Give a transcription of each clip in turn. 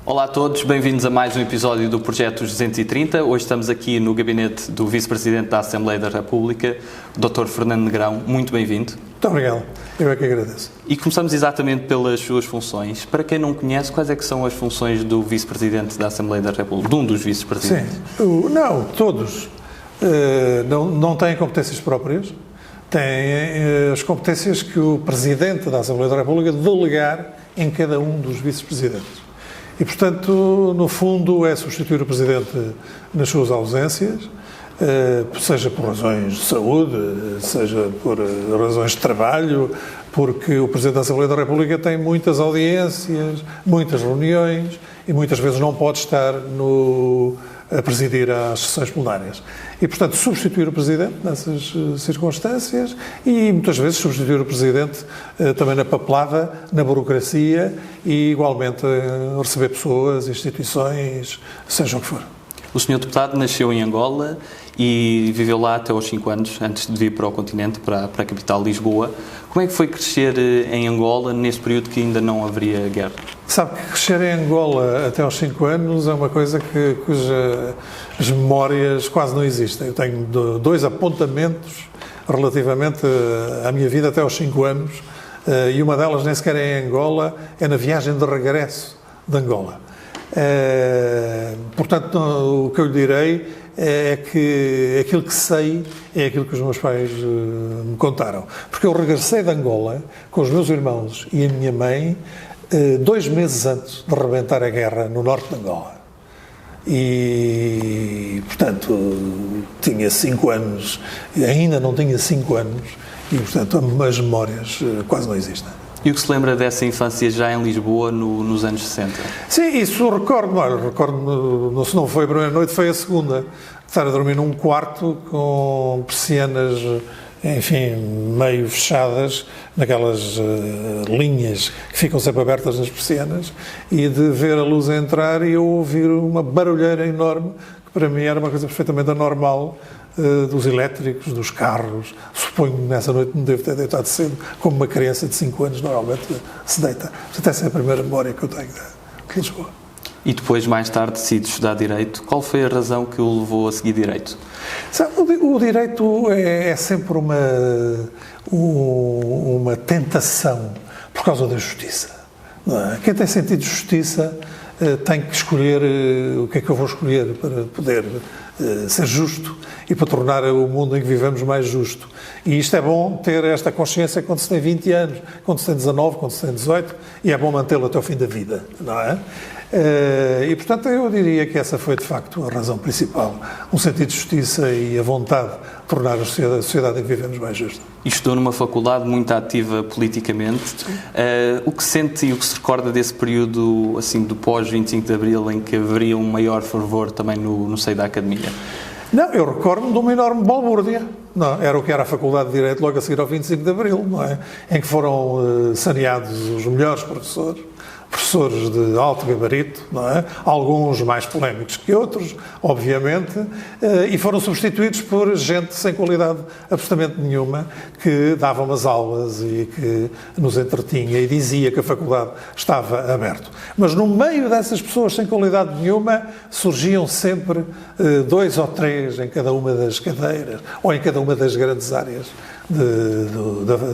Olá a todos, bem-vindos a mais um episódio do Projeto 230. Hoje estamos aqui no gabinete do Vice-Presidente da Assembleia da República, Dr. Fernando Negrão. Muito bem-vindo. Muito obrigado, eu é que agradeço. E começamos exatamente pelas suas funções. Para quem não conhece, quais é que são as funções do Vice-Presidente da Assembleia da República, de um dos Vice-Presidentes? Sim, não, todos não têm competências próprias, têm as competências que o Presidente da Assembleia da República delegar em cada um dos Vice-Presidentes. E, portanto, no fundo, é substituir o Presidente nas suas ausências, seja por razões de saúde, seja por razões de trabalho, porque o Presidente da Assembleia da República tem muitas audiências, muitas reuniões e muitas vezes não pode estar a presidir às sessões plenárias. E, portanto, substituir o Presidente nessas circunstâncias e, muitas vezes, substituir o Presidente também na papelada, na burocracia e, igualmente, receber pessoas, instituições, seja o que for. O Sr. Deputado nasceu em Angola e viveu lá até aos 5 anos, antes de vir para o continente, para a capital, Lisboa. Como é que foi crescer em Angola, nesse período que ainda não haveria guerra? Sabe que crescer em Angola até aos 5 anos é uma coisa cujas memórias quase não existem. Eu tenho 2 apontamentos relativamente à minha vida até aos 5 anos e uma delas nem sequer é em Angola, é na viagem de regresso de Angola. Portanto, o que eu lhe direi é que aquilo que sei é aquilo que os meus pais me contaram. Porque eu regressei de Angola com os meus irmãos e a minha mãe 2 meses antes de rebentar a guerra no norte de Angola. E, portanto, tinha 5 anos, ainda não tinha 5 anos, e, portanto, as memórias quase não existem. E o que se lembra dessa infância já em Lisboa, nos anos 60? Sim, isso recordo-me, se não foi a primeira noite, foi a segunda. Estar a dormir num quarto com persianas, enfim, meio fechadas, naquelas linhas que ficam sempre abertas nas persianas, e de ver a luz entrar e eu ouvir uma barulheira enorme, que para mim era uma coisa perfeitamente anormal, dos elétricos, dos carros. Suponho que nessa noite me devo ter deitado cedo, como uma criança de 5 anos normalmente se deita. Portanto, essa é a primeira memória que eu tenho de Lisboa. E depois, mais tarde, decide estudar Direito. Qual foi a razão que o levou a seguir Direito? Sabe, o Direito é sempre uma tentação por causa da justiça. Não é? Quem tem sentido de justiça tem que escolher o que é que eu vou escolher para poder ser justo e para tornar o mundo em que vivemos mais justo. E isto é bom ter esta consciência quando se tem 20 anos, quando se tem 19, quando se tem 18, e é bom mantê-lo até o fim da vida, não é? E, portanto, eu diria que essa foi, de facto, a razão principal. Um sentido de justiça e a vontade de tornar a sociedade em que vivemos mais justa. E estudou numa faculdade muito ativa politicamente. O que sente e o que se recorda desse período, assim, do pós-25 de Abril, em que haveria um maior fervor também no seio da academia? Não, eu recordo-me de uma enorme balbúrdia. Não, era o que era a Faculdade de Direito logo a seguir ao 25 de Abril, não é? Em que foram saneados os melhores professores de alto gabarito, não é? Alguns mais polémicos que outros, obviamente, e foram substituídos por gente sem qualidade absolutamente nenhuma, que dava umas aulas e que nos entretinha e dizia que a faculdade estava aberta. Mas no meio dessas pessoas sem qualidade nenhuma, surgiam sempre 2 ou 3 em cada uma das cadeiras, ou em cada uma das grandes áreas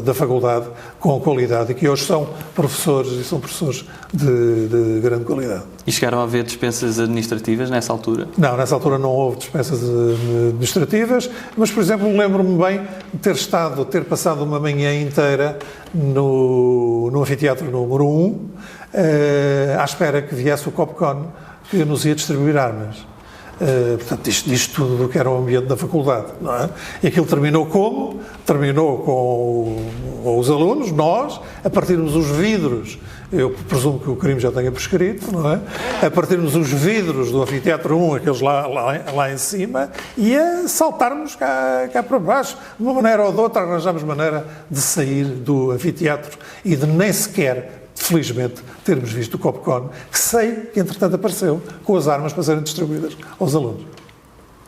da faculdade com qualidade e que hoje são professores e são professores de grande qualidade. E chegaram a haver dispensas administrativas nessa altura? Não, nessa altura não houve dispensas administrativas, mas, por exemplo, lembro-me bem de ter passado uma manhã inteira no anfiteatro número 1, à espera que viesse o Copcon que nos ia distribuir armas. Portanto, isto diz tudo do que era o ambiente da faculdade, não é? E aquilo terminou como? Terminou com os alunos, nós, a partirmos os vidros, eu presumo que o crime já tenha prescrito, não é? A partirmos os vidros do anfiteatro 1, aqueles lá em cima, e a saltarmos cá para baixo. De uma maneira ou de outra, arranjámos maneira de sair do anfiteatro e de nem sequer, felizmente, termos visto o Copcon, que sei que, entretanto, apareceu com as armas para serem distribuídas aos alunos.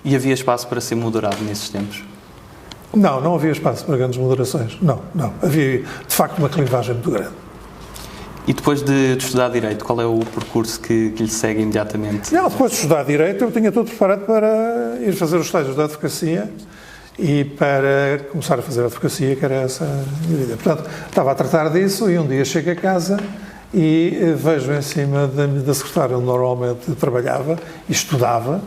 E havia espaço para ser moderado nesses tempos? Não havia espaço para grandes moderações. Não. Havia, de facto, uma clivagem muito grande. E depois de estudar Direito, qual é o percurso que lhe segue imediatamente? Não, depois de estudar Direito, eu tinha tudo preparado para ir fazer os estágios da advocacia e para começar a fazer a advocacia, que era essa a minha vida. Portanto, estava a tratar disso e um dia chego a casa e vejo em cima da secretária onde normalmente trabalhava e estudava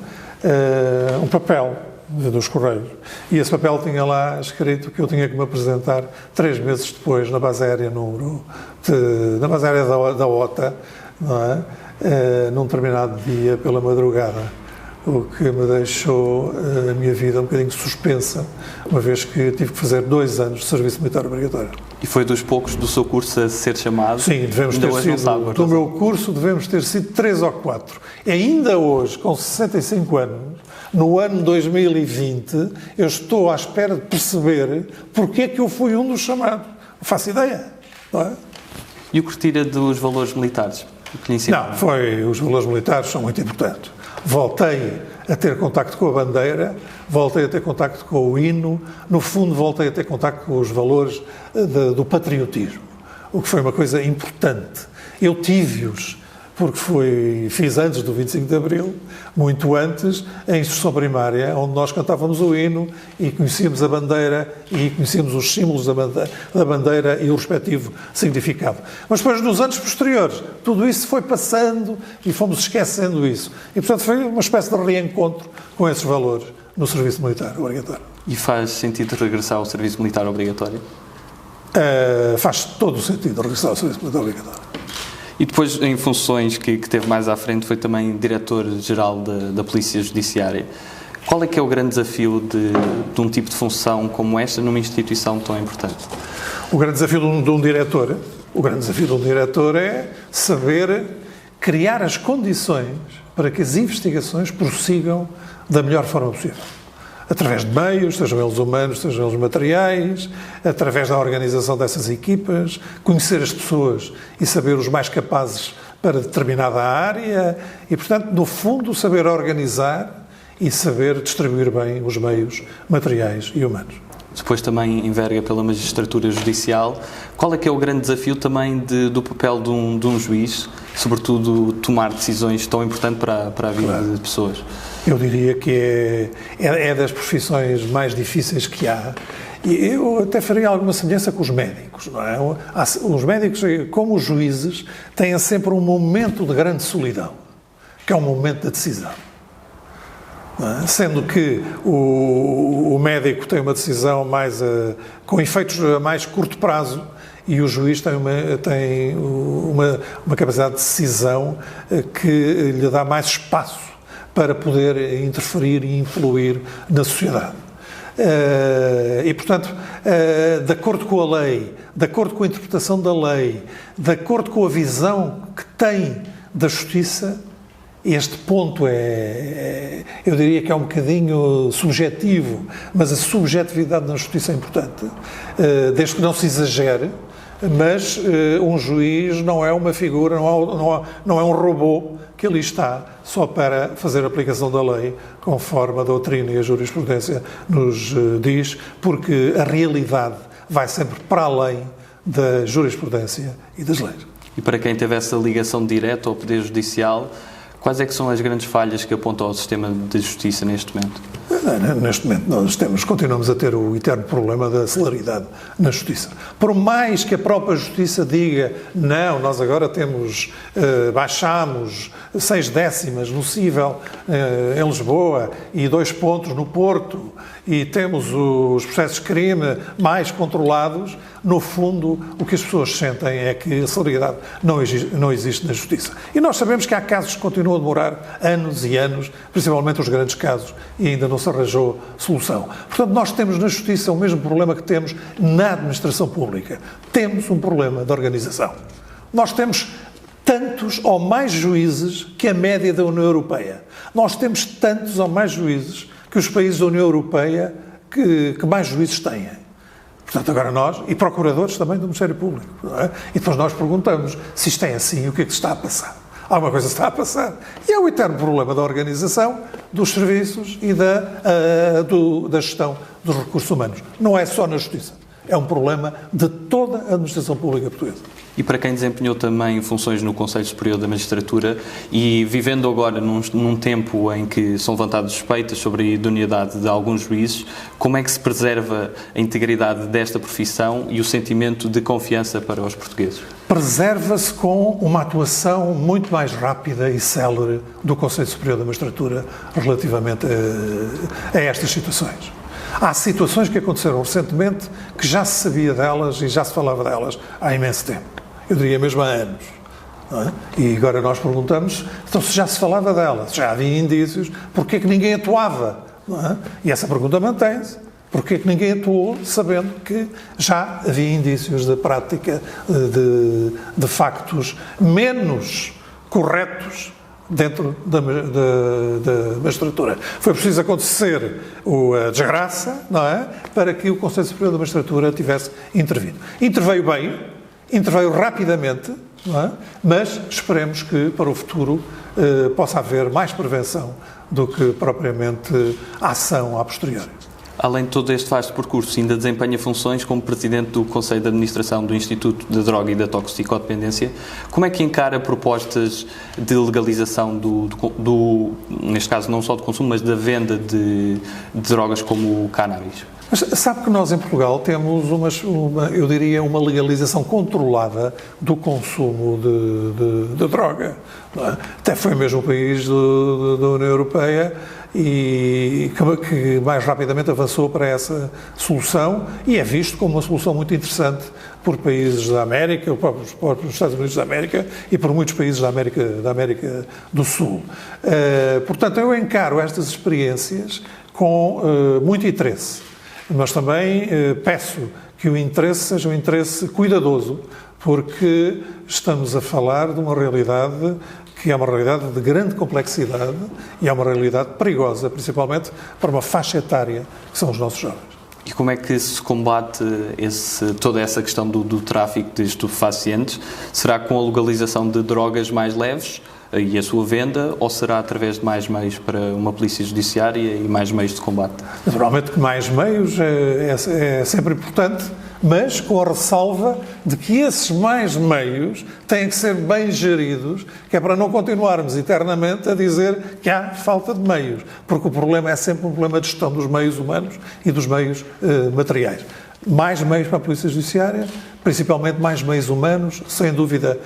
um papel dos Correios. E esse papel tinha lá escrito que eu tinha que me apresentar 3 meses depois na base aérea na base aérea da OTA, não é? Num determinado dia pela madrugada, o que me deixou a minha vida um bocadinho suspensa, uma vez que tive que fazer 2 anos de serviço militar obrigatório. E foi dos poucos do seu curso a ser chamado? Sim, devemos ter sido, do meu curso devemos ter sido 3 ou 4. E ainda hoje, com 65 anos, no ano 2020, eu estou à espera de perceber porque é que eu fui um dos chamados. Não faço ideia, não é? E o que retira dos valores militares? O que lhe ensinaram? Não, os valores militares são muito importantes. Voltei a ter contacto com a bandeira, voltei a ter contacto com o hino, no fundo voltei a ter contacto com os valores do patriotismo, o que foi uma coisa importante. Eu tive-os porque fiz antes do 25 de Abril, muito antes, a instrução primária, onde nós cantávamos o hino e conhecíamos a bandeira e conhecíamos os símbolos da bandeira e o respectivo significado. Mas depois, nos anos posteriores, tudo isso foi passando e fomos esquecendo isso. E, portanto, foi uma espécie de reencontro com esses valores no serviço militar obrigatório. E faz sentido regressar ao serviço militar obrigatório? Faz todo o sentido regressar ao serviço militar obrigatório. E depois, em funções que teve mais à frente, foi também diretor-geral da Polícia Judiciária. Qual é que é o grande desafio de um tipo de função como esta numa instituição tão importante? O grande desafio de um diretor é saber criar as condições para que as investigações prossigam da melhor forma possível. Através de meios, sejam eles humanos, sejam eles materiais, através da organização dessas equipas, conhecer as pessoas e saber os mais capazes para determinada área e, portanto, no fundo, saber organizar e saber distribuir bem os meios materiais e humanos. Depois também enverga pela magistratura judicial. Qual é que é o grande desafio também do papel de um juiz, sobretudo tomar decisões tão importantes para a vida de pessoas? Eu diria que é das profissões mais difíceis que há. E eu até faria alguma semelhança com os médicos, não é? Os médicos, como os juízes, têm sempre um momento de grande solidão, que é o momento da decisão. Sendo que o médico tem uma decisão com efeitos a mais curto prazo e o juiz tem uma capacidade de decisão que lhe dá mais espaço para poder interferir e influir na sociedade. E, portanto, de acordo com a lei, de acordo com a interpretação da lei, de acordo com a visão que tem da justiça, este ponto eu diria que é um bocadinho subjetivo, mas a subjetividade na justiça é importante, desde que não se exagere, mas um juiz não é uma figura, não é um robô que ali está só para fazer a aplicação da lei, conforme a doutrina e a jurisprudência nos diz, porque a realidade vai sempre para além da jurisprudência e das leis. E para quem teve essa ligação direta ao Poder Judicial, quais é que são as grandes falhas que apontam ao sistema de justiça neste momento? Neste momento nós continuamos a ter o eterno problema da celeridade na justiça. Por mais que a própria justiça diga, não, nós agora baixamos 6 décimas no cível em Lisboa e 2 pontos no Porto e temos os processos de crime mais controlados, no fundo o que as pessoas sentem é que a celeridade não existe na justiça. E nós sabemos que há casos que continuam a demorar anos e anos, principalmente os grandes casos, e ainda não se arranjou solução. Portanto, nós temos na justiça o mesmo problema que temos na administração pública. Temos um problema de organização. Nós temos tantos ou mais juízes que a média da União Europeia. Nós temos tantos ou mais juízes que os países da União Europeia que mais juízes têm. Portanto, agora nós, e procuradores também do Ministério Público, não é? E depois nós perguntamos se isto é assim, o que é que está a passar? Alguma coisa está a passar. E é o eterno problema da organização, dos serviços e da gestão dos recursos humanos. Não é só na justiça. É um problema de toda a administração pública portuguesa. E para quem desempenhou também funções no Conselho Superior da Magistratura e vivendo agora num tempo em que são levantadas suspeitas sobre a idoneidade de alguns juízes, como é que se preserva a integridade desta profissão e o sentimento de confiança para os portugueses? Preserva-se com uma atuação muito mais rápida e célere do Conselho Superior da Magistratura relativamente a estas situações. Há situações que aconteceram recentemente que já se sabia delas e já se falava delas há imenso tempo. Eu diria mesmo há anos. Não é? E agora nós perguntamos, então se já se falava delas, já havia indícios, porquê é que ninguém atuava? Não é? E essa pergunta mantém-se. Porquê é que ninguém atuou sabendo que já havia indícios de prática de factos menos corretos dentro da magistratura? Foi preciso acontecer a desgraça, não é? Para que o Conselho Superior da Magistratura tivesse intervido. Interveio bem, interveio rapidamente, não é? Mas esperemos que para o futuro possa haver mais prevenção do que propriamente ação a posteriori. Além de todo este vasto percurso, ainda desempenha funções como Presidente do Conselho de Administração do Instituto da Droga e da Toxicodependência. Como é que encara propostas de legalização neste caso não só do consumo, mas da venda de drogas como o cannabis? Mas sabe que nós em Portugal temos eu diria, uma legalização controlada do consumo de droga. Não é? Até foi mesmo o país da União Europeia e que mais rapidamente avançou para essa solução e é visto como uma solução muito interessante por países da América, por Estados Unidos da América e por muitos países da América do Sul. Portanto, eu encaro estas experiências com muito interesse, mas também peço que o interesse seja um interesse cuidadoso, porque estamos a falar de uma realidade que é uma realidade de grande complexidade e é uma realidade perigosa, principalmente para uma faixa etária que são os nossos jovens. E como é que se combate toda essa questão do tráfico de estupefacientes? Será com a legalização de drogas mais leves e a sua venda, ou será através de mais meios para uma polícia judiciária e mais meios de combate? Naturalmente que mais meios é sempre importante, mas com a ressalva de que esses mais meios têm que ser bem geridos, que é para não continuarmos eternamente a dizer que há falta de meios, porque o problema é sempre um problema de gestão dos meios humanos e dos meios materiais. Mais meios para a Polícia Judiciária, principalmente mais meios humanos, sem dúvida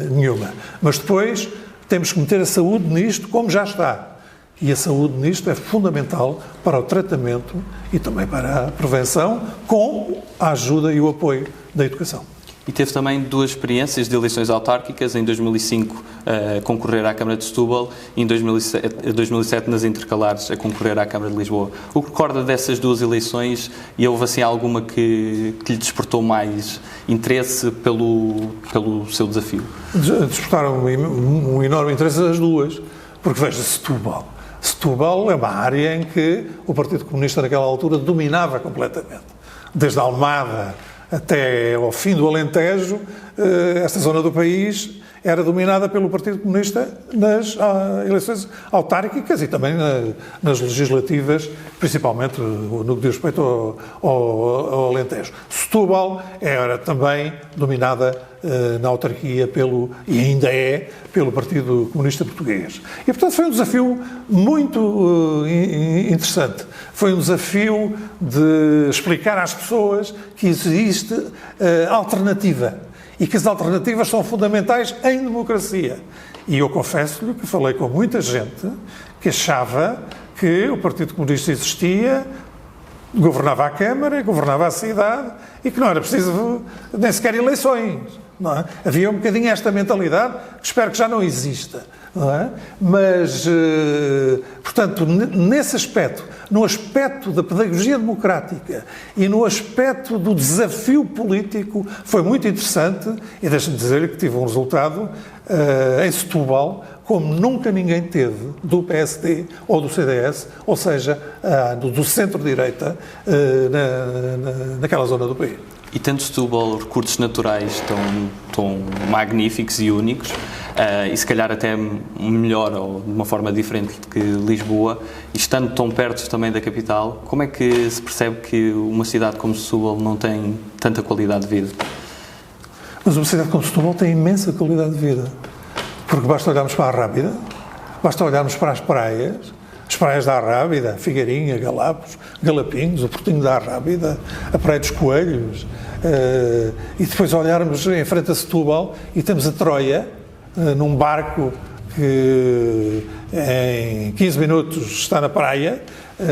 nenhuma. Mas depois temos que meter a saúde nisto como já está. E a saúde nisto é fundamental para o tratamento e também para a prevenção, com a ajuda e o apoio da educação. E teve também duas experiências de eleições autárquicas, em 2005 a concorrer à Câmara de Setúbal e em 2007 nas intercalares a concorrer à Câmara de Lisboa. O que recorda dessas duas eleições e houve assim alguma que lhe despertou mais interesse pelo seu desafio? Despertaram um enorme interesse as duas, porque veja, Setúbal é uma área em que o Partido Comunista naquela altura dominava completamente. Desde a Almada até ao fim do Alentejo, esta zona do país era dominada pelo Partido Comunista nas eleições autárquicas e também nas legislativas, principalmente no que diz respeito ao Alentejo. Setúbal era também dominada na autarquia e ainda é pelo Partido Comunista Português. E, portanto, foi um desafio muito interessante. Foi um desafio de explicar às pessoas que existe alternativa e que as alternativas são fundamentais em democracia. E eu confesso-lhe que falei com muita gente que achava que o Partido Comunista existia, governava a Câmara, governava a cidade e que não era preciso nem sequer eleições. Não é? Havia um bocadinho esta mentalidade que espero que já não exista. Não é? Mas, portanto, nesse aspecto, no aspecto da pedagogia democrática e no aspecto do desafio político, foi muito interessante e deixe-me dizer-lhe que tive um resultado em Setúbal como nunca ninguém teve do PSD ou do CDS, ou seja, do centro-direita naquela zona do país. E tendo Setúbal recursos naturais tão magníficos e únicos, e se calhar até melhor ou de uma forma diferente que Lisboa, e estando tão perto também da capital, como é que se percebe que uma cidade como Setúbal não tem tanta qualidade de vida? Mas uma cidade como Setúbal tem imensa qualidade de vida. Porque basta olharmos para a Rábida, basta olharmos para as praias da Arrábida, Figueirinha, Galapos, Galapinhos, o Portinho da Arrábida, a Praia dos Coelhos, e depois olharmos em frente a Setúbal e temos a Troia, num barco que em 15 minutos está na praia,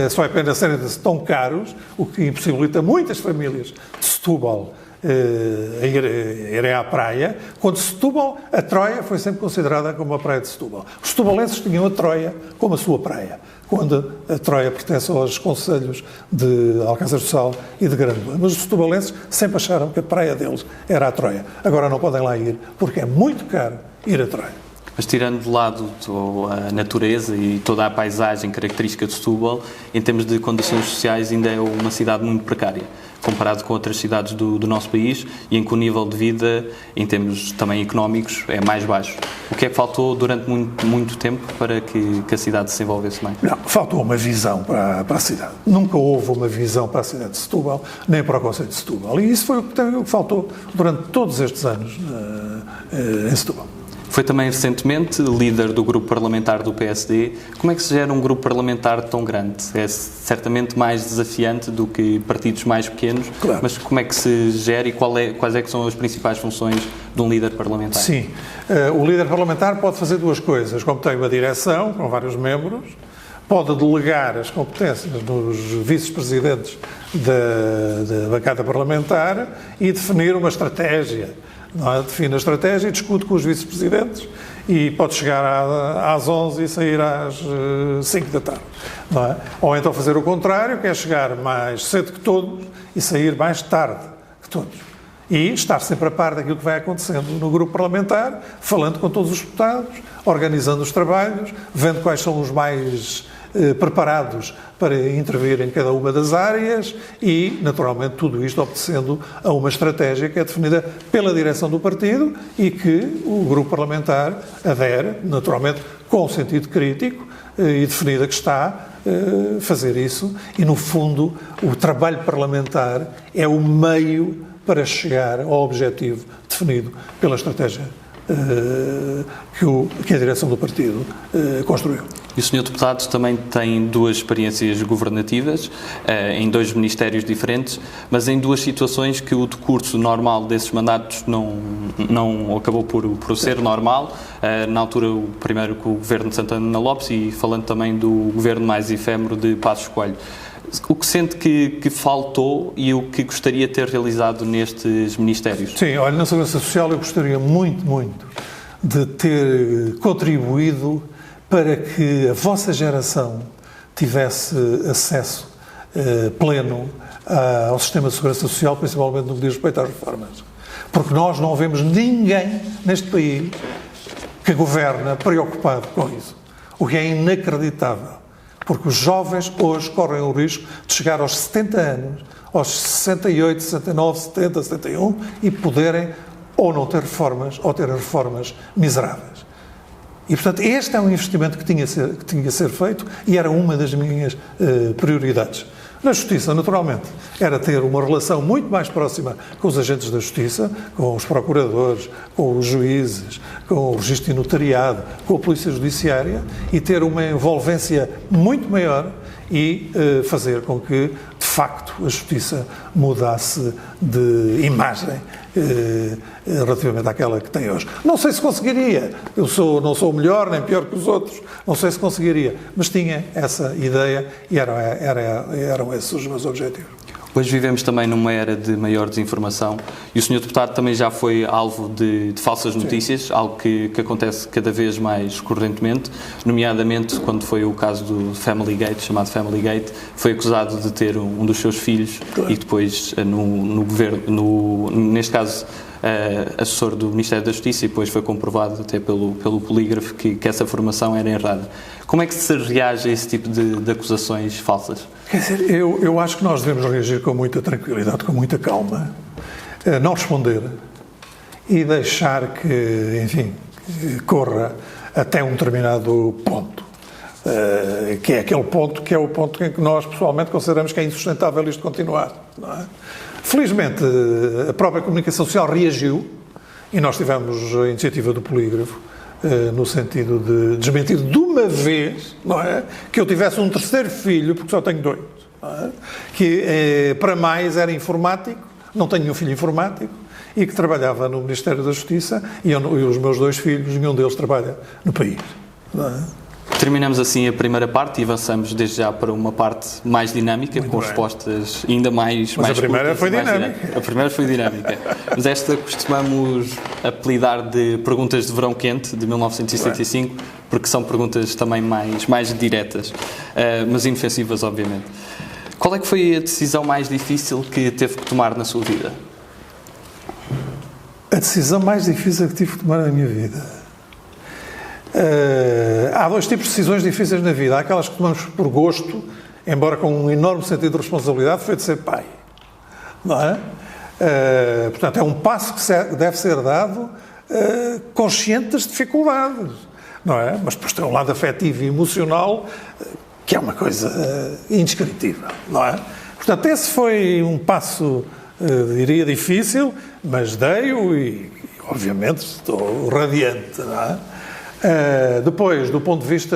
só é pena serem tão caros, o que impossibilita muitas famílias de Setúbal a irem à praia, quando Setúbal, a Troia foi sempre considerada como a praia de Setúbal. Os setubalenses tinham a Troia como a sua praia, quando a Troia pertence aos concelhos de Alcázar do Sal e de Grândola. Mas os setubalenses sempre acharam que a praia deles era a Troia. Agora não podem lá ir, porque é muito caro ir a Troia. Mas tirando de lado a natureza e toda a paisagem característica de Setúbal, em termos de condições sociais ainda é uma cidade muito precária, comparado com outras cidades do nosso país, e em que o nível de vida, em termos também económicos, é mais baixo. O que é que faltou durante muito tempo para que a cidade se desenvolvesse mais? Não, faltou uma visão para a cidade. Nunca houve uma visão para a cidade de Setúbal, nem para o concelho de Setúbal. E isso foi o que faltou durante todos estes anos em Setúbal. Foi também recentemente líder do grupo parlamentar do PSD. Como é que se gera um grupo parlamentar tão grande? É certamente mais desafiante do que partidos mais pequenos, claro. Mas como é que se gera e quais é que são as principais funções de um líder parlamentar? Sim, o líder parlamentar pode fazer duas coisas. Como tem uma direção, com vários membros, pode delegar as competências dos vice-presidentes da bancada parlamentar e definir uma estratégia. Define a estratégia e discute com os vice-presidentes e pode chegar às 11 e sair às 5 da tarde. Não é? Ou então fazer o contrário, que é chegar mais cedo que todos e sair mais tarde que todos. E estar sempre a par daquilo que vai acontecendo no grupo parlamentar, falando com todos os deputados, organizando os trabalhos, vendo quais são os mais preparados para intervir em cada uma das áreas e, naturalmente, tudo isto obedecendo a uma estratégia que é definida pela direção do partido e que o grupo parlamentar adere, naturalmente, com sentido crítico e definida que está a fazer isso. E, no fundo, o trabalho parlamentar é o meio para chegar ao objetivo definido pela estratégia que a direção do partido construiu. E o Sr. Deputado também tem duas experiências governativas, em dois ministérios diferentes, mas em duas situações que o decurso normal desses mandatos não acabou por ser normal. Na altura, o primeiro com o governo de Santana Lopes e falando também do governo mais efêmero de Passos Coelho. O que sente que faltou e o que gostaria de ter realizado nestes ministérios? Sim, olha, na Segurança Social eu gostaria muito de ter contribuído para que a vossa geração tivesse acesso pleno ao sistema de segurança social, principalmente no que diz respeito às reformas. Porque nós não vemos ninguém neste país que governa preocupado com isso. O que é inacreditável. Porque os jovens hoje correm o risco de chegar aos 70 anos, aos 68, 69, 70, 71 e poderem ou não ter reformas ou ter reformas miseráveis. E, portanto, este é um investimento que tinha a ser feito e era uma das minhas prioridades. Na Justiça, naturalmente, era ter uma relação muito mais próxima com os agentes da Justiça, com os procuradores, com os juízes, com o registro de notariado, com a Polícia Judiciária e ter uma envolvência muito maior e fazer com que, de facto, a Justiça mudasse de imagem relativamente àquela que tem hoje. Não sei se conseguiria, não sou melhor nem pior que os outros, não sei se conseguiria, mas tinha essa ideia e eram esses os meus objetivos. Hoje vivemos também numa era de maior desinformação e o Sr. Deputado também já foi alvo de falsas notícias, sim, algo que acontece cada vez mais recorrentemente, nomeadamente quando foi o caso do Family Gate, chamado Family Gate, foi acusado de ter um dos seus filhos, claro, e depois no governo, neste caso assessor do Ministério da Justiça, e depois foi comprovado até pelo polígrafo que essa informação era errada. Como é que se reage a esse tipo de acusações falsas? Quer dizer, eu acho que nós devemos reagir com muita tranquilidade, com muita calma, não responder e deixar que, enfim, corra até um determinado ponto, que é aquele ponto que é o ponto em que nós pessoalmente consideramos que é insustentável isto continuar, não é? Felizmente, a própria comunicação social reagiu, E nós tivemos a iniciativa do polígrafo, no sentido de desmentir de uma vez, não é, que eu tivesse um terceiro filho, porque só tenho dois, não é, que para mais era informático, não tenho nenhum filho informático, e que trabalhava no Ministério da Justiça, e os meus dois filhos, nenhum deles trabalha no país. Não é? Terminamos assim a primeira parte e avançamos desde já para uma parte mais dinâmica, Muito com bem. respostas ainda mais Mas mais a primeira curtas foi e mais dinâmica. diretas. A primeira foi dinâmica. Mas esta costumamos apelidar de perguntas de verão quente, de 1975, porque são perguntas também mais diretas, mas inofensivas, obviamente. Qual é que foi a decisão mais difícil que teve que tomar na sua vida? A decisão mais difícil que tive que tomar na minha vida. Há dois tipos de decisões difíceis na vida. Há aquelas que tomamos por gosto, embora com um enorme sentido de responsabilidade, foi de ser pai. Não é? Portanto, é um passo que deve ser dado consciente das dificuldades. Não é? Mas depois tem um lado afetivo e emocional que é uma coisa indescritível. Não é? Portanto, esse foi um passo, diria, difícil, mas dei-o e, obviamente, estou radiante. Não é? Depois, do ponto de vista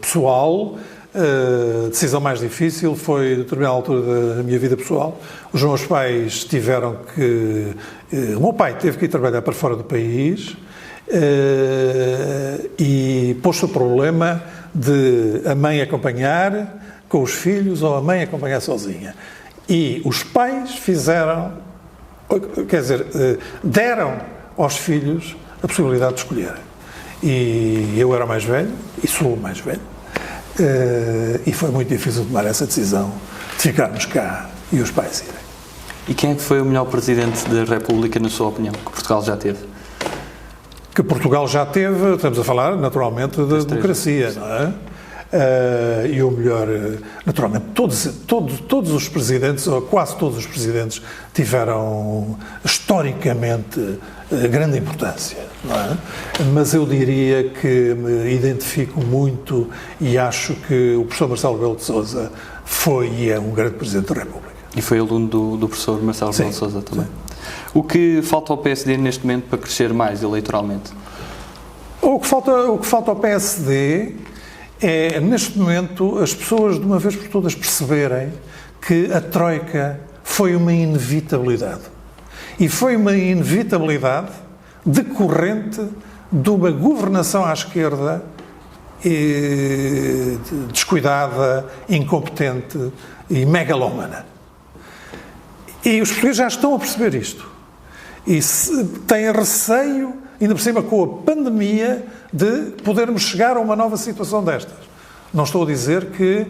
pessoal, a decisão mais difícil foi, a determinada altura da minha vida pessoal, os meus pais tiveram que... O meu pai teve que ir trabalhar para fora do país e pôs-se o problema de a mãe acompanhar com os filhos ou a mãe acompanhar sozinha. E os pais fizeram, quer dizer, deram aos filhos a possibilidade de escolherem. E eu era mais velho, e sou o mais velho, e foi muito difícil tomar essa decisão de ficarmos cá e os pais irem. E quem é que foi o melhor Presidente da República, na sua opinião, que Portugal já teve? Que Portugal já teve, estamos a falar naturalmente da democracia, não é? E o melhor, naturalmente, todos os presidentes, ou quase todos os presidentes, tiveram historicamente grande importância, não é? Mas eu diria que me identifico muito e acho que o professor Marcelo Rebelo de Sousa foi e é um grande Presidente da República. E foi aluno do professor Marcelo Rebelo de Sousa também. Sim. O que falta ao PSD neste momento para crescer mais eleitoralmente? O que falta ao PSD é, neste momento, as pessoas de uma vez por todas perceberem que a Troika foi uma inevitabilidade. E foi uma inevitabilidade decorrente de uma governação à esquerda descuidada, incompetente e megalómana. E os portugueses já estão a perceber isto. E têm receio, ainda por cima com a pandemia, de podermos chegar a uma nova situação destas. Não estou a dizer que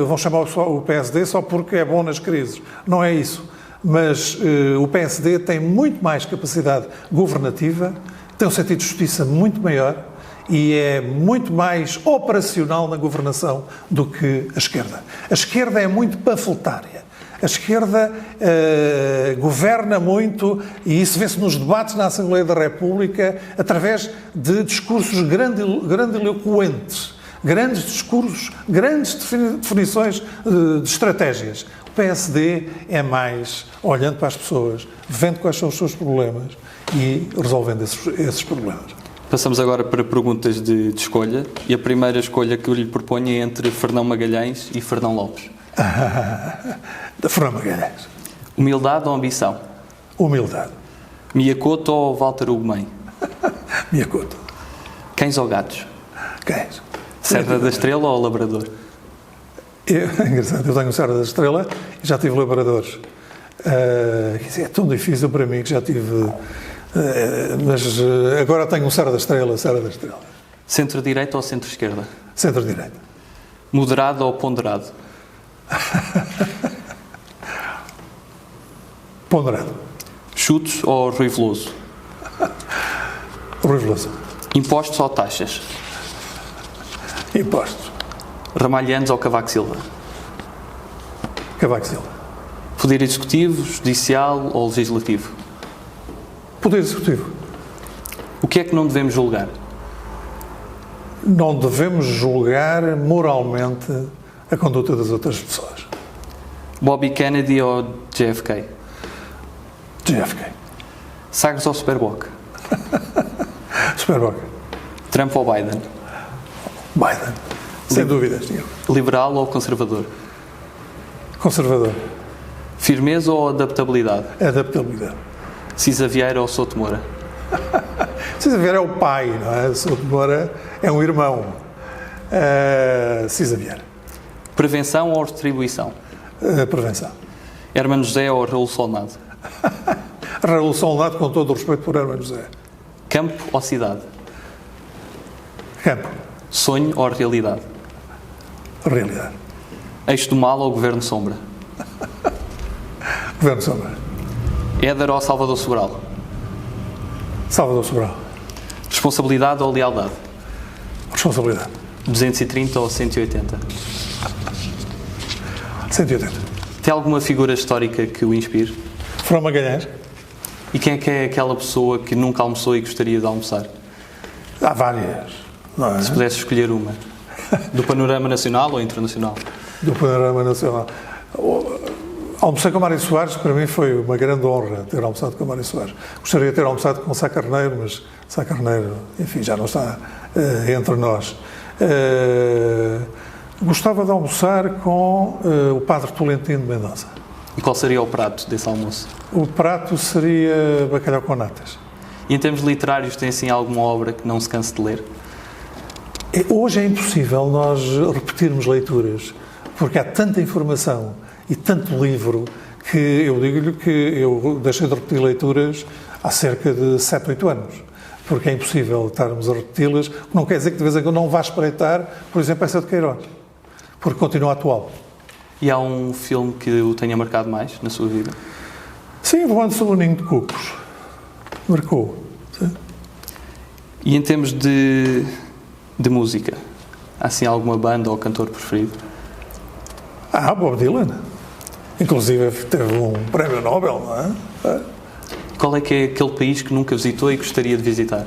vão chamar o PSD só porque é bom nas crises. Não é isso. Mas o PSD tem muito mais capacidade governativa, tem um sentido de justiça muito maior e é muito mais operacional na governação do que a esquerda. A esquerda é muito panfletária. A esquerda governa muito, e isso vê-se nos debates na Assembleia da República, através de discursos grandiloquentes, grandes discursos, grandes definições de estratégias. O PSD é mais olhando para as pessoas, vendo quais são os seus problemas e resolvendo esses problemas. Passamos agora para perguntas de escolha, e a primeira escolha que eu lhe proponho é entre Fernão Magalhães e Fernão Lopes. Da Fernão Magalhães. Humildade ou ambição? Humildade. Miyakoto ou Walter Ugumem? Miyakoto. Cães ou gatos? Cães. Serra da Estrela ou labrador? É engraçado, eu tenho Serra da Estrela e já tive labradores. É tão difícil para mim que já tive... mas agora tenho um Serra da Estrela. Centro-direita ou centro-esquerda? Centro-direita. Moderado ou ponderado? Ponderado. Chutos ou Rui Veloso? Rui Veloso. Impostos ou taxas? Impostos. Ramalhianos ou Cavaco Silva? Cavaco Silva. Poder Executivo, Judicial ou Legislativo? Poder Executivo. O que é que não devemos julgar? Não devemos julgar moralmente a conduta das outras pessoas. Bobby Kennedy ou JFK? JFK. Sagres ou Superboc? Superboc. Trump ou Biden? Biden. Sem dúvidas nenhuma. Liberal ou conservador? Conservador. Firmeza ou adaptabilidade? Adaptabilidade. Cisa Vieira ou Souto Moura? Cisa Vieira é o pai, não é? Souto Moura é um irmão. Cisa Vieira. Prevenção ou retribuição? Prevenção. Hermano José ou Raul Solnado? Raul Solnado, com todo o respeito por Hermano José. Campo ou cidade? Campo. Sonho ou realidade? Realidade. Eixo do mal ou governo sombra? Governo Sombra. Éder ou Salvador Sobral? Salvador Sobral. Responsabilidade ou lealdade? Responsabilidade. 230 ou 180? 180. Tem alguma figura histórica que o inspire? Foram Magalhães. E quem é que é aquela pessoa que nunca almoçou e gostaria de almoçar? Há várias. Não é? Se pudesse escolher uma. Do panorama nacional ou internacional? Do panorama nacional. Almocei com Mário Soares, para mim foi uma grande honra ter almoçado com Mário Soares. Gostaria de ter almoçado com Sá Carneiro, mas Sá Carneiro, enfim, já não está entre nós. Gostava de almoçar com o Padre Tolentino de Mendonça. E qual seria o prato desse almoço? O prato seria bacalhau com natas. E em termos literários, tem assim alguma obra que não se canse de ler? Hoje é impossível nós repetirmos leituras, porque há tanta informação e tanto livro que eu digo-lhe que eu deixei de repetir leituras há cerca de 7, 8 anos. Porque é impossível estarmos a repeti-las, não quer dizer que de vez em quando não vá espreitar, por exemplo, essa de Queiroz, porque continua atual. E há um filme que o tenha marcado mais na sua vida? Sim, Voando sobre o Ninho de Cucos. Marcou. Sim. E em termos de música, há assim alguma banda ou cantor preferido? Bob Dylan. Inclusive teve um prémio Nobel, não é? Qual é que é aquele país que nunca visitou e gostaria de visitar?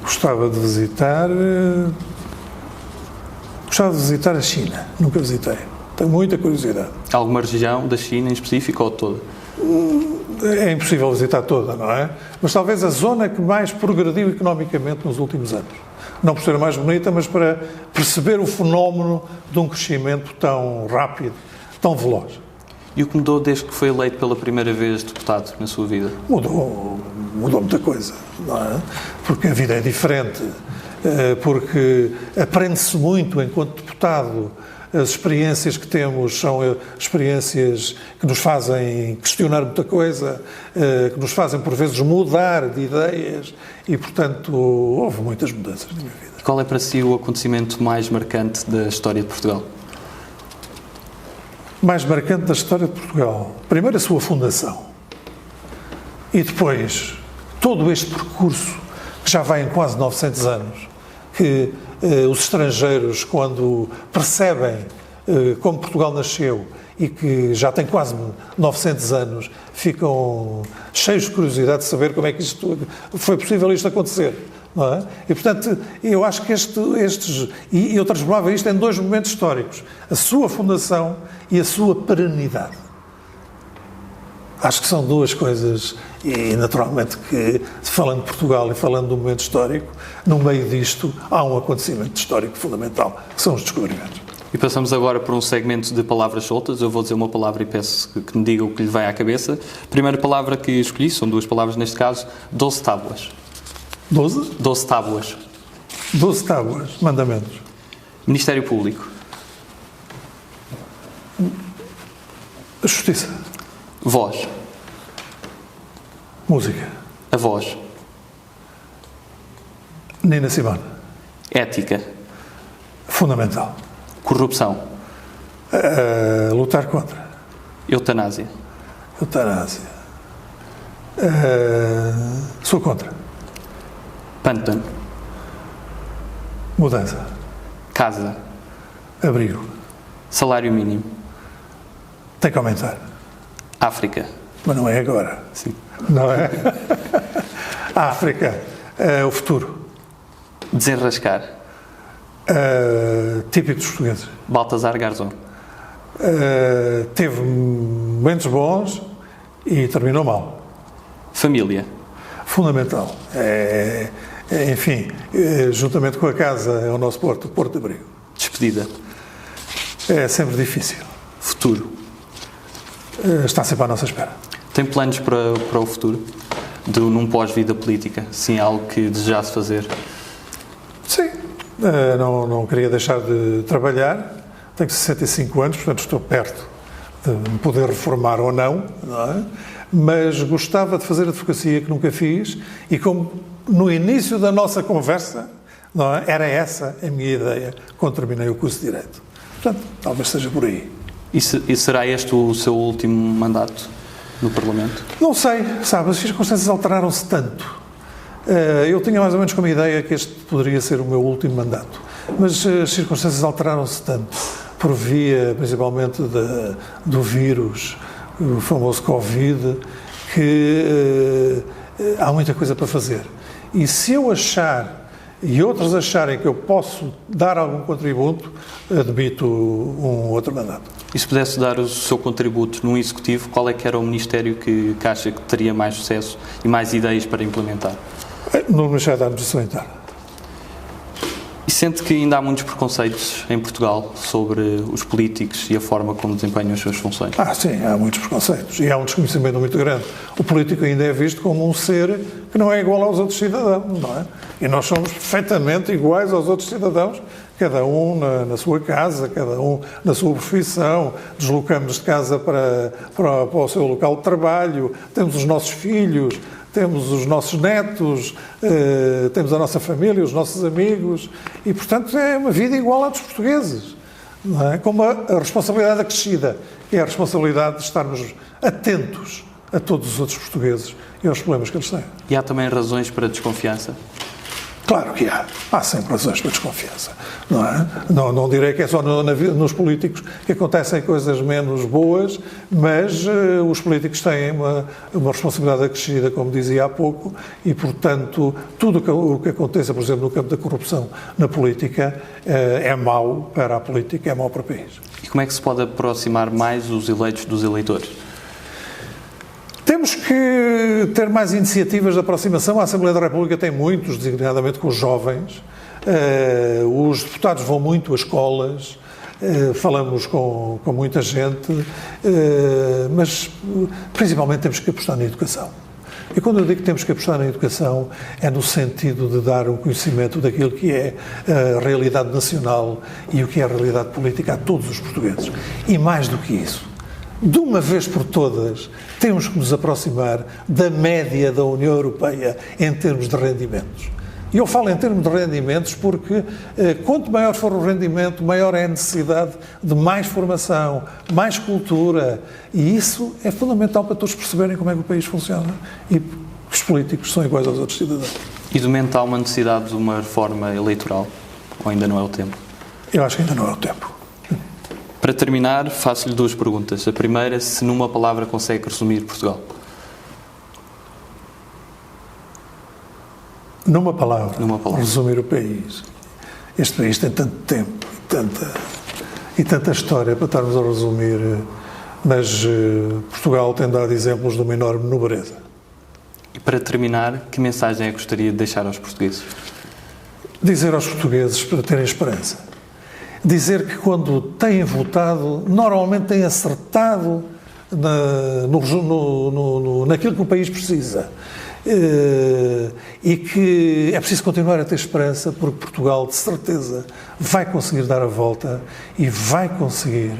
Gostava de visitar a China. Nunca visitei. Tenho muita curiosidade. Alguma região da China em específico ou toda? É impossível visitar toda, não é? Mas talvez a zona que mais progrediu economicamente nos últimos anos. Não por ser a mais bonita, mas para perceber o fenómeno de um crescimento tão rápido, tão veloz. E o que mudou desde que foi eleito pela primeira vez deputado na sua vida? Mudou muita coisa, não é? Porque a vida é diferente, porque aprende-se muito enquanto deputado. As experiências que temos são experiências que nos fazem questionar muita coisa, que nos fazem, por vezes, mudar de ideias e, portanto, houve muitas mudanças na minha vida. E qual é para si o acontecimento mais marcante da história de Portugal? Mais marcante da história de Portugal? Primeiro, a sua fundação. E depois, todo este percurso, que já vai em quase 900 anos, que os estrangeiros, quando percebem como Portugal nasceu e que já tem quase 900 anos, ficam cheios de curiosidade de saber como é que foi possível isto acontecer. Não é? E, portanto, eu acho que eu transformava isto em 2 momentos históricos. A sua fundação e a sua perenidade. Acho que são 2 coisas, e naturalmente que, falando de Portugal e falando do momento histórico, no meio disto há um acontecimento histórico fundamental, que são os descobrimentos. E passamos agora por um segmento de palavras soltas. Eu vou dizer uma palavra e peço que me diga o que lhe vai à cabeça. A primeira palavra que escolhi, são 2 palavras neste caso, 12 tábuas. 12? 12 tábuas. 12 tábuas, mandamentos. Ministério Público. A justiça. Voz. Música. A voz. Nina Simone. Ética. Fundamental. Corrupção. Lutar contra. Eutanásia. Eutanásia. Sou contra. Pântano. Mudança. Casa. Abrigo. Salário mínimo. Tem que aumentar. África. Mas não é agora. Sim. Não é? África. O futuro. Desenrascar. Típico dos portugueses. Baltasar Garzón. Teve momentos bons e terminou mal. Família. Fundamental. Enfim, juntamente com a casa, é o nosso porto de abrigo. Despedida. É sempre difícil. Futuro. Está sempre à nossa espera. Tem planos para o futuro? Num pós-vida política? Sim, algo que desejasse fazer? Sim. Não queria deixar de trabalhar. Tenho 65 anos, portanto estou perto de me poder reformar ou não é? Mas gostava de fazer a advocacia que nunca fiz e como no início da nossa conversa, não é? Era essa a minha ideia quando terminei o curso de Direito. Portanto, talvez seja por aí. E será este o seu último mandato no Parlamento? Não sei, sabe, as circunstâncias alteraram-se tanto. Eu tinha mais ou menos como ideia que este poderia ser o meu último mandato, mas as circunstâncias alteraram-se tanto, por via, principalmente, do vírus, o famoso Covid, que há muita coisa para fazer. E se eu achar, e outros acharem que eu posso dar algum contributo, admito um outro mandato. E se pudesse dar o seu contributo num executivo, qual é que era o ministério que acha que teria mais sucesso e mais ideias para implementar? No Ministério da Administração Interna. E sente que ainda há muitos preconceitos em Portugal sobre os políticos e a forma como desempenham as suas funções? Sim, há muitos preconceitos e há um desconhecimento muito grande. O político ainda é visto como um ser que não é igual aos outros cidadãos, não é? E nós somos perfeitamente iguais aos outros cidadãos, cada um na sua casa, cada um na sua profissão, deslocamos de casa para o seu local de trabalho, temos os nossos filhos, temos os nossos netos, temos a nossa família, os nossos amigos e, portanto, é uma vida igual à dos portugueses, não é? Com a responsabilidade acrescida, que é a responsabilidade de estarmos atentos a todos os outros portugueses e aos problemas que eles têm. E há também razões para desconfiança? Claro que há. Há sempre razões para desconfiança. Não é? Não direi que é só nos políticos que acontecem coisas menos boas, mas os políticos têm uma responsabilidade acrescida, como dizia há pouco, e, portanto, tudo o que aconteça, por exemplo, no campo da corrupção na política, é mau para a política, é mau para o país. E como é que se pode aproximar mais os eleitos dos eleitores? Temos que ter mais iniciativas de aproximação. A Assembleia da República tem muitos, designadamente com os jovens. Os deputados vão muito a escolas, falamos com muita gente, mas principalmente temos que apostar na educação. E quando eu digo que temos que apostar na educação, é no sentido de dar um conhecimento daquilo que é a realidade nacional e o que é a realidade política a todos os portugueses. E mais do que isso, de uma vez por todas, temos que nos aproximar da média da União Europeia em termos de rendimentos. E eu falo em termos de rendimentos porque quanto maior for o rendimento, maior é a necessidade de mais formação, mais cultura. E isso é fundamental para todos perceberem como é que o país funciona e que os políticos são iguais aos outros cidadãos. E de momento há uma necessidade de uma reforma eleitoral? Ou ainda não é o tempo? Eu acho que ainda não é o tempo. Para terminar, faço-lhe duas perguntas. A primeira, se numa palavra consegue resumir Portugal? Numa palavra, resumir o país. Este país tem tanto tempo e tanta história para estarmos a resumir, mas Portugal tem dado exemplos de uma enorme nobreza. E para terminar, que mensagem é que gostaria de deixar aos portugueses? Dizer aos portugueses para terem esperança. Dizer que quando têm votado, normalmente têm acertado naquilo que o país precisa. E que é preciso continuar a ter esperança, porque Portugal, de certeza, vai conseguir dar a volta e vai conseguir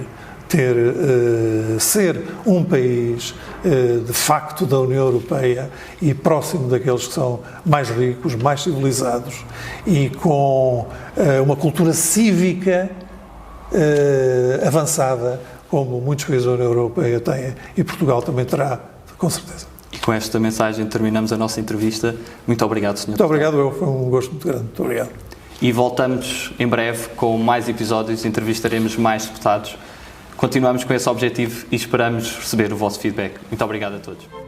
ser um país de facto da União Europeia e próximo daqueles que são mais ricos, mais civilizados e com uma cultura cívica avançada, como muitos países da União Europeia têm, e Portugal também terá, com certeza. E com esta mensagem terminamos a nossa entrevista. Muito obrigado, Sr. Muito obrigado, foi um gosto muito grande. Muito obrigado. E voltamos em breve com mais episódios, entrevistaremos mais deputados. Continuamos com esse objetivo e esperamos receber o vosso feedback. Muito obrigado a todos.